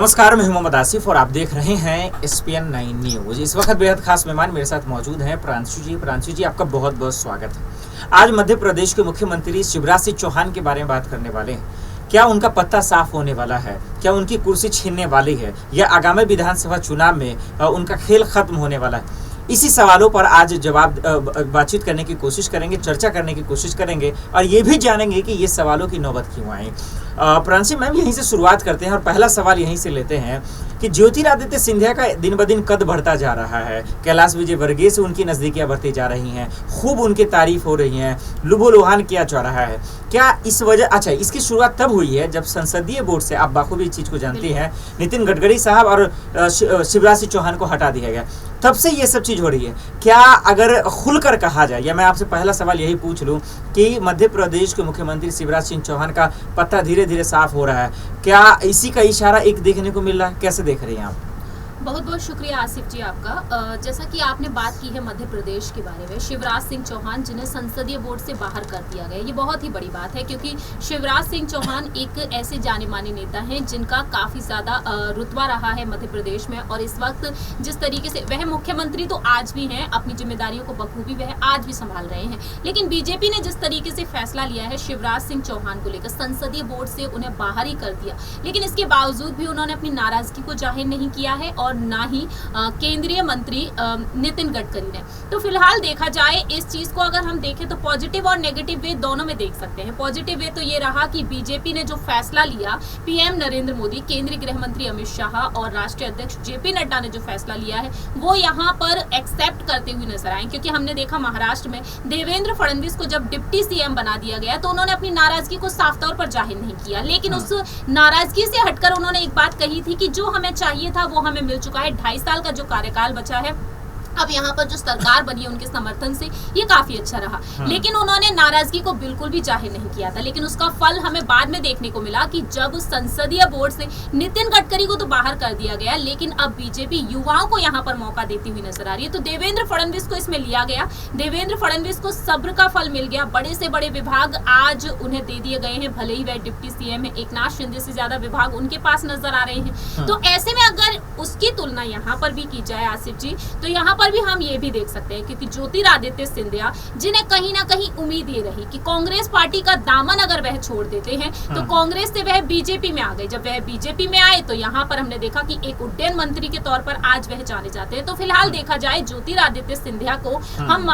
नमस्कार, मैं मोहम्मद आसिफ और आप देख रहे हैं SPN 9 न्यूज। इस वक्त बेहद खास मेहमान मेरे साथ मौजूद हैं प्रांशु जी। प्रांशु जी, आपका बहुत बहुत स्वागत है। आज मध्य प्रदेश के मुख्यमंत्री शिवराज सिंह चौहान के बारे में बात करने वाले हैं। क्या उनका पत्ता साफ होने वाला है? क्या उनकी कुर्सी छीनने वाली है या आगामी विधानसभा चुनाव में उनका खेल खत्म होने वाला है? इसी सवालों पर आज बातचीत करने की कोशिश करेंगे, चर्चा करने की कोशिश करेंगे और ये भी जानेंगे कि ये सवालों की नौबत क्यों आई। प्रांशु मैम, यहीं से शुरुआत करते हैं और पहला सवाल यहीं से लेते हैं कि ज्योतिरादित्य सिंधिया का दिन ब दिन कद बढ़ता जा रहा है। कैलाश विजयवर्गीय से उनकी नजदीकियां बढ़ती जा रही हैं, खूब उनकी तारीफ हो रही है, लुभो-लुहान किया जा रहा है। क्या इस वजह इसकी शुरुआत तब हुई है जब संसदीय बोर्ड से, आप बाखूबी इस चीज को जानती हैं, नितिन गडकरी साहब और शिवराज सिंह चौहान को हटा दिया गया, तब से ये सब चीज हो रही है। क्या अगर खुलकर कहा जाए, या मैं आपसे पहला सवाल यही पूछ लूं कि मध्य प्रदेश के मुख्यमंत्री शिवराज सिंह चौहान का पत्ता धीरे धीरे साफ हो रहा है, क्या इसी का इशारा एक देखने को मिल रहा है? कैसे देख रहे हैं आप? बहुत बहुत शुक्रिया आसिफ जी आपका। जैसा कि आपने बात की है मध्य प्रदेश के बारे में, शिवराज सिंह चौहान जिन्हें संसदीय बोर्ड से बाहर कर दिया गया, ये बहुत ही बड़ी बात है क्योंकि शिवराज सिंह चौहान एक ऐसे जाने माने नेता हैं जिनका काफ़ी ज़्यादा रुतबा रहा है मध्य प्रदेश में। और इस वक्त जिस तरीके से वह मुख्यमंत्री तो आज भी हैं, अपनी जिम्मेदारियों को बखूबी वह आज भी संभाल रहे हैं, लेकिन बीजेपी ने जिस तरीके से फैसला लिया है शिवराज सिंह चौहान को लेकर, संसदीय बोर्ड से उन्हें बाहर ही कर दिया, लेकिन इसके बावजूद भी उन्होंने अपनी नाराजगी को जाहिर नहीं किया है और ना ही केंद्रीय मंत्री नितिन गडकरी ने। तो फिलहाल देखा जाए इस चीज को अगर हम देखें तो पॉजिटिव और नेगेटिव वे दोनों में देख सकते हैं। पॉजिटिव वे तो ये रहा कि बीजेपी ने जो फैसला लिया, पीएम नरेंद्र मोदी, केंद्रीय गृह मंत्री अमित शाह और राष्ट्रीय अध्यक्ष जेपी नड्डा ने जो फैसला लिया है वो यहाँ पर एक्सेप्ट करते हुए नजर आए। क्योंकि हमने देखा महाराष्ट्र में देवेंद्र फडणवीस को जब डिप्टी सीएम बना दिया गया तो उन्होंने अपनी नाराजगी को साफ तौर पर जाहिर नहीं किया, लेकिन उस नाराजगी से हटकर उन्होंने एक बात कही थी कि जो हमें चाहिए था वो हमें मिल चुका है। 2.5 साल का जो कार्यकाल बचा है, अब यहाँ पर जो सरकार बनी है उनके समर्थन से ये काफी अच्छा रहा, लेकिन उन्होंने नाराजगी को बिल्कुल भी जाहिर नहीं किया था। लेकिन उसका फल हमें बाद में देखने को मिला कि जब संसदीय बोर्ड से नितिन गडकरी को तो बाहर कर दिया गया, लेकिन अब बीजेपी युवाओं को यहाँ पर मौका देती हुई नजर आ रही है। तो देवेंद्र फडणवीस को इसमें लिया गया, देवेंद्र फडणवीस को सब्र का फल मिल गया। बड़े से बड़े विभाग आज उन्हें दे दिए गए हैं, भले ही वह डिप्टी सीएम है, एकनाथ शिंदे से ज्यादा विभाग उनके पास नजर आ रहे हैं। तो ऐसे में अगर उसकी तुलना यहाँ पर भी की जाए आसिफ जी, तो यहाँ पर भी हम ये भी देख सकते हैं क्योंकि ज्योतिरादित्य सिंधिया, जिन्हें कहीं ना कहीं उम्मीद ये रही कि कांग्रेस पार्टी का दामन अगर वह छोड़ देते हैं तो कांग्रेस से वह बीजेपी में आ गए। जब वह बीजेपी में आए तो यहाँ पर हमने देखा कि एक उड्डयन मंत्री के तौर पर आज वह जाने जाते हैं। तो फिलहाल देखा जाए ज्योतिरादित्य सिंधिया को हम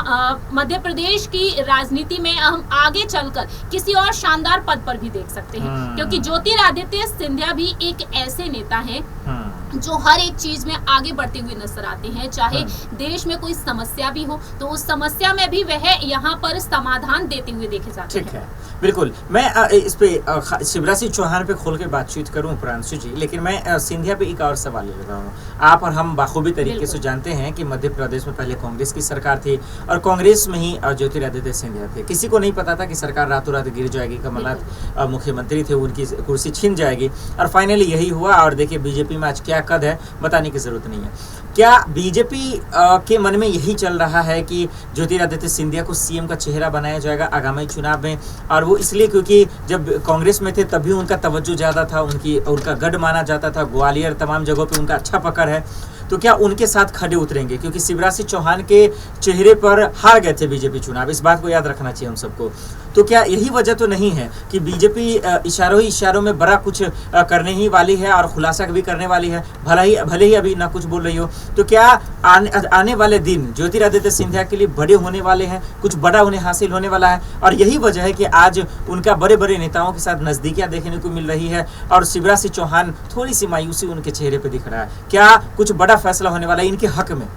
मध्य प्रदेश की राजनीति में हम आगे चलकर किसी और शानदार पद पर भी देख सकते हैं, क्योंकि ज्योतिरादित्य सिंधिया भी एक ऐसे नेता है जो हर एक चीज में आगे बढ़ते हुए नजर आते हैं। चाहे देश में कोई समस्या भी हो तो उस समस्या में भी वह यहाँ पर समाधान देते हुए देखे जाते हैं। ठीक है, बिल्कुल। मैं इस पे शिवराज सिंह चौहान पे खोल के बातचीत करूं प्रांशु जी, लेकिन मैं सिंधिया पे एक और सवाल ले रहा हूँ। आप और हम बाखूबी तरीके से जानते हैं कि मध्य प्रदेश में पहले कांग्रेस की सरकार थी और कांग्रेस में ही ज्योतिरादित्य सिंधिया थे। किसी को नहीं पता था कि सरकार रातों रात गिर जाएगी, कमलनाथ मुख्यमंत्री थे, उनकी कुर्सी छीन जाएगी और फाइनली यही हुआ। और देखिए बीजेपी में आज क्या कद है बताने की जरूरत नहीं है। क्या बीजेपी के मन में यही चल रहा है कि ज्योतिरादित्य सिंधिया को सीएम का चेहरा बनाया जाएगा आगामी चुनाव में? और वो इसलिए क्योंकि जब कांग्रेस में थे तभी उनका तवज्जो ज़्यादा था, उनका गढ़ माना जाता था, ग्वालियर तमाम जगहों पे उनका अच्छा पकड़ है। तो क्या उनके साथ खड़े उतरेंगे? क्योंकि शिवराज सिंह चौहान के चेहरे पर हार गए थे बीजेपी चुनाव, इस बात को याद रखना चाहिए हम सबको। तो क्या यही वजह तो नहीं है कि बीजेपी इशारों में बड़ा कुछ करने ही वाली है और खुलासा भी करने वाली है, भले ही अभी ना कुछ बोल रही हो? तो क्या आने वाले दिन ज्योतिरादित्य सिंधिया के लिए बड़े होने वाले हैं, कुछ बड़ा उन्हें हासिल होने वाला है? और यही वजह है कि आज उनका बड़े बड़े नेताओं के साथ नजदीकियां देखने को मिल रही है और शिवराज सिंह चौहान थोड़ी सी मायूसी उनके चेहरे पर दिख रहा है। क्या कुछ बड़ा फैसला होने वाला है इनके हक में?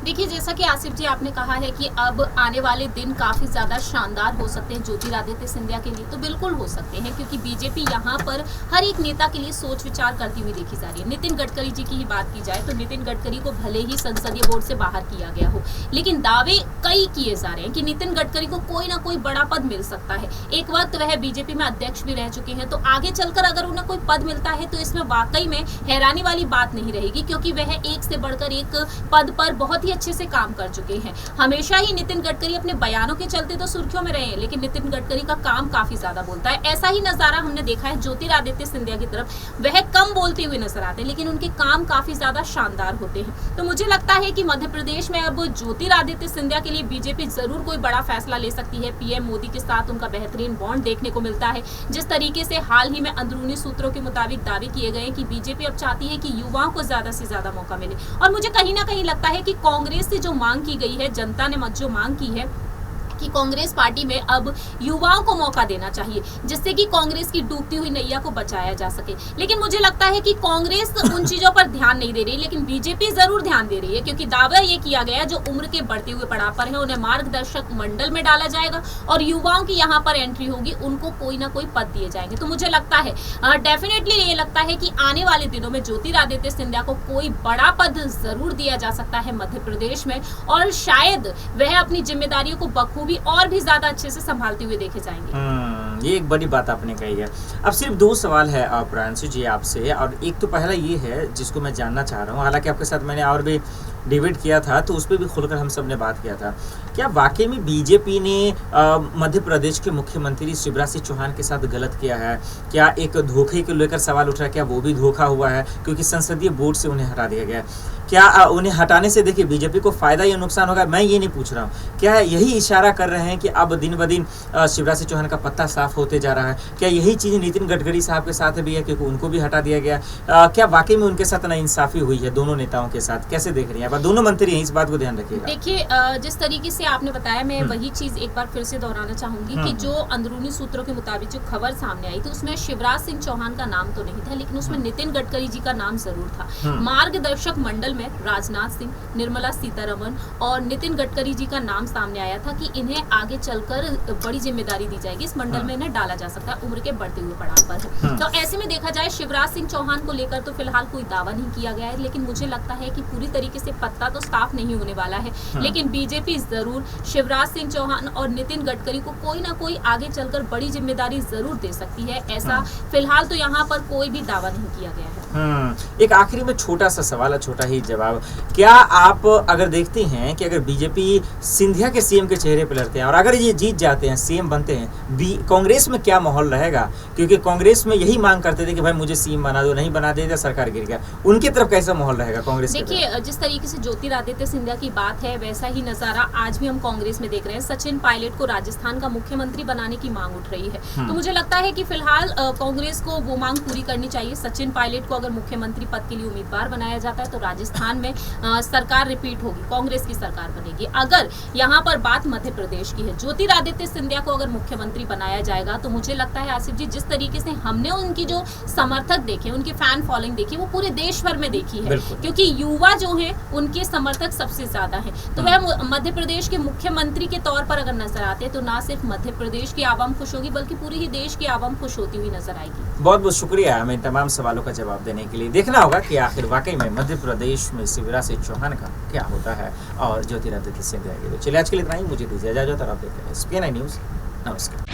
देखिए, जैसा कि आसिफ जी आपने कहा है कि अब आने वाले दिन काफी ज्यादा शानदार हो सकते हैं ज्योतिरादित्य सिंधिया के लिए, तो बिल्कुल हो सकते हैं क्योंकि बीजेपी यहाँ पर हर एक नेता के लिए सोच विचार करती हुई देखी जा रही है। नितिन गडकरी जी की ही बात की जाए तो नितिन गडकरी को भले ही संसदीय बोर्ड से बाहर किया गया हो, लेकिन दावे कई किए जा रहे हैं कि नितिन गडकरी को कोई ना कोई बड़ा पद मिल सकता है। एक वक्त वह बीजेपी में अध्यक्ष भी रह चुके हैं, तो आगे चलकर अगर उन्हें कोई पद मिलता है तो इसमें वाकई में हैरानी वाली बात नहीं रहेगी, क्योंकि वह एक से बढ़कर एक पद पर बहुत ही अच्छे से काम कर चुके हैं। हमेशा ही नितिन गडकरी अपने बयानों के चलते तो सुर्खियों में रहे हैं, लेकिन नितिन गडकरी का काम काफी ज्यादा बोलता है। ऐसा ही नजारा हमने देखा है ज्योतिरादित्य सिंधिया की तरफ, वह कम बोलते हुए नजर आते हैं लेकिन उनके काम काफी ज्यादा शानदार होते हैं। तो मुझे लगता है कि मध्य प्रदेश में अब ज्योतिरादित्य सिंधिया के लिए बीजेपी जरूर कोई बड़ा फैसला ले सकती है। पीएम मोदी के साथ उनका बेहतरीन बॉन्ड देखने को मिलता है। जिस तरीके से हाल ही में अंदरूनी सूत्रों के मुताबिक दावे किए गए कि बीजेपी अब चाहती है कि युवाओं को ज्यादा से ज्यादा मौका मिले, और मुझे कहीं ना कहीं लगता है कि कांग्रेस से जो मांग की गई है, जनता ने जो मांग की है कि कांग्रेस पार्टी में अब युवाओं को मौका देना चाहिए, जिससे कि कांग्रेस की डूबती हुई नैया को बचाया जा सके। लेकिन मुझे लगता है कि कांग्रेस उन चीजों पर ध्यान नहीं दे रही, लेकिन बीजेपी जरूर ध्यान दे रही है, क्योंकि दावा ये किया गया है जो उम्र के बढ़ते हुए पड़ाव पर है उन्हें मार्गदर्शक मंडल में डाला जाएगा और युवाओं की यहाँ पर एंट्री होगी, उनको कोई ना कोई पद दिए जाएंगे। तो मुझे लगता है डेफिनेटली ये लगता है कि आने वाले दिनों में ज्योतिरादित्य सिंधिया को कोई बड़ा पद जरूर दिया जा सकता है मध्य प्रदेश में, और शायद वह अपनी जिम्मेदारियों को बखूबी और भी ज्यादा अच्छे से संभालते हुए देखे जाएंगे। ये एक बड़ी बात आपने कही है। अब सिर्फ दो सवाल है प्रांशु जी आपसे, और एक तो पहला ये है जिसको मैं जानना चाह रहा हूँ, हालांकि आपके साथ मैंने और भी डिबेट किया था तो उस पर भी खुलकर हम सब ने बात किया था। क्या वाकई में बीजेपी ने मध्य प्रदेश के मुख्यमंत्री शिवराज सिंह चौहान के साथ गलत किया है? क्या एक धोखे को लेकर सवाल उठ रहा है, क्या वो भी धोखा हुआ है क्योंकि संसदीय बोर्ड से उन्हें हटा दिया गया है? क्या उन्हें हटाने से देखिए बीजेपी को फायदा या नुकसान होगा, मैं ये नहीं पूछ रहा हूँ। क्या यही इशारा कर रहे हैं कि अब दिन ब दिन शिवराज सिंह चौहान का पत्ता साफ होते जा रहा है? क्या यही चीज़ नितिन गडकरी साहब के साथ भी है क्योंकि उनको भी हटा दिया गया? क्या वाकई में उनके साथ नाइंसाफी हुई है दोनों नेताओं के साथ? कैसे देख रही हैं आप? दोनों मंत्री हैं, इस बात को ध्यान रखिएगा। देखिए जिस तरीके से आपने बताया, मैं वही चीज एक बार फिर से दोहराना चाहूंगी कि जो अंदरूनी सूत्रों के मुताबिक जो खबर सामने आई थी उसमें शिवराज सिंह चौहान का नाम तो नहीं था, लेकिन उसमें नितिन गडकरी जी का नाम जरूर था। मार्गदर्शक मंडल में राजनाथ सिंह, निर्मला सीतारमण और नितिन गडकरी जी का नाम सामने आया था कि इन्हें आगे चलकर बड़ी जिम्मेदारी दी जाएगी, इस मंडल में इन्हें डाला जा सकता है, उम्र के बढ़ते हुए पड़ाव पर है। तो ऐसे में देखा जाए शिवराज सिंह चौहान को लेकर तो फिलहाल कोई दावा नहीं किया गया है, लेकिन मुझे लगता है कि पूरी तरीके से पत्ता तो साफ नहीं होने वाला है। लेकिन बीजेपी जरूर शिवराज सिंह चौहान और नितिन गडकरी को कोई ना कोई आगे चलकर बड़ी जिम्मेदारी जरूर दे सकती है, ऐसा फिलहाल तो यहाँ पर कोई भी दावा नहीं किया गया है। एक आखिरी में छोटा सा सवाल है, छोटा ही जवाब। क्या आप अगर देखते हैं कि अगर बीजेपी सिंधिया के सीएम के चेहरे पर लड़ते हैं और अगर ये जीत जाते हैं, सीएम बनते हैं, कांग्रेस में क्या माहौल रहेगा? क्योंकि कांग्रेस में यही मांग करते थे कि भाई मुझे सीएम बना दो, नहीं बना दे तो सरकार गिर गया। उनकी तरफ कैसा माहौल रहेगा कांग्रेस? देखिए जिस तरीके से ज्योतिरादित्य सिंधिया की बात है वैसा ही नजारा आज भी हम कांग्रेस में देख रहे हैं। सचिन पायलट को राजस्थान का मुख्यमंत्री बनाने की मांग उठ रही है, तो मुझे लगता है कि फिलहाल कांग्रेस को वो मांग पूरी करनी चाहिए। सचिन पायलट को अगर मुख्यमंत्री पद के लिए उम्मीदवार बनाया जाता है तो राजस्थान में सरकार रिपीट होगी, कांग्रेस की सरकार बनेगी। अगर यहाँ पर बात मध्य प्रदेश की है, ज्योतिरादित्य सिंधिया को अगर मुख्यमंत्री बनाया जाएगा तो मुझे लगता है आसिफ जी, जिस तरीके से हमने उनकी जो समर्थक देखे, उनकी फैन फॉलोइंग देखी, वो पूरे देश भर में देखी है, क्योंकि युवा जो है उनके समर्थक सबसे ज्यादा हैं। तो वह मध्य प्रदेश के मुख्यमंत्री के तौर पर अगर नजर आते हैं तो ना सिर्फ मध्य प्रदेश की आवाम खुश होगी बल्कि पूरी ही देश की आवाम खुश होती हुई नजर आएगी। बहुत बहुत शुक्रिया हमें तमाम सवालों का जवाब देने के लिए। देखना होगा कि आखिर वाकई में मध्य प्रदेश में शिवराज सिंह चौहान का क्या होता है और ज्योतिरादित्य सिंधिया के लिए। चलिए आज के लिए इतना ही, मुझे दीजिए इजाजत और आप देख रहे हैं SPN न्यूज़। नमस्कार।